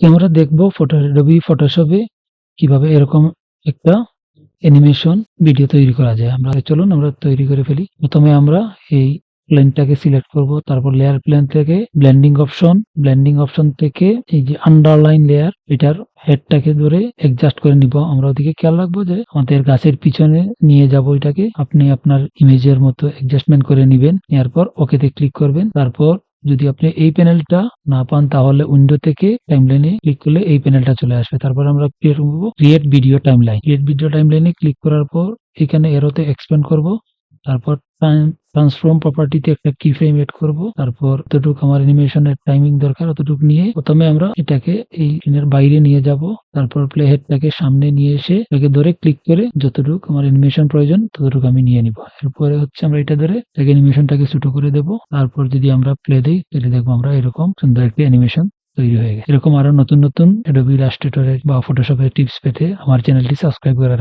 আমরা দেখব অ্যাডোবি ফটোশপে কিভাবে এরকম একটা অ্যানিমেশন ভিডিও তৈরি করা যায়। চলুন আমরা তৈরি করে ফেলি। প্রথমে আমরা এই প্লেনটাকে সিলেক্ট করব, তারপর লেয়ার প্লেন থেকে ব্লেন্ডিং অপশন থেকে এই যে আন্ডারলাইন লেয়ার, এটার হেডটাকে ধরে অ্যাডজাস্ট করে নিব। আমরা ওদিকে খেয়াল রাখবো যে আমাদের গাছের পিছনে নিয়ে যাব এটাকে। আপনি আপনার ইমেজের মতো অ্যাডজাস্টমেন্ট করে নেবেন। এরপর ওকেতে ক্লিক করবেন। তারপর যদি আপনি এই প্যানেলটা না পান তাহলে উইন্ডো থেকে টাইমলাইনে ক্লিক করলে এই প্যানেলটা চলে আসবে। তারপর আমরা ক্রিয়েট ভিডিও টাইমলাইনে ক্লিক করার পর এখানে এরোতে এক্সপ্যান্ড করব। তারপর ট্রান্সফর্ম প্রপার্টিতে একটা কি ফ্রেম এড করব। তারপর যতটুকু আমার অ্যানিমেশনের টাইমিং দরকার অতটুকু নিয়ে প্রথমে আমরা এটাকে এই স্ক্রিনের বাইরে নিয়ে যাব। তারপর প্লে হেডটাকে সামনে নিয়ে এসে এটাকে ধরে ক্লিক করে যতটুকু আমার অ্যানিমেশন প্রয়োজন ততটুকু আমি নিয়ে নিব। এরপরে আমরা এটা ধরে অ্যানিমেশনটাকে ছোট করে দেব। তারপর যদি আমরা প্লে দিই তাহলে দেখবো আমরা এরকম সুন্দর একটা অ্যানিমেশন তৈরি হয়ে গেছে। এরকম আরো নতুন নতুন অ্যাডোবি ইলাস্ট্রেটরের বা ফটোশপের টিপস পেতে আমার চ্যানেলটি সাবস্ক্রাইব করে রাখুন।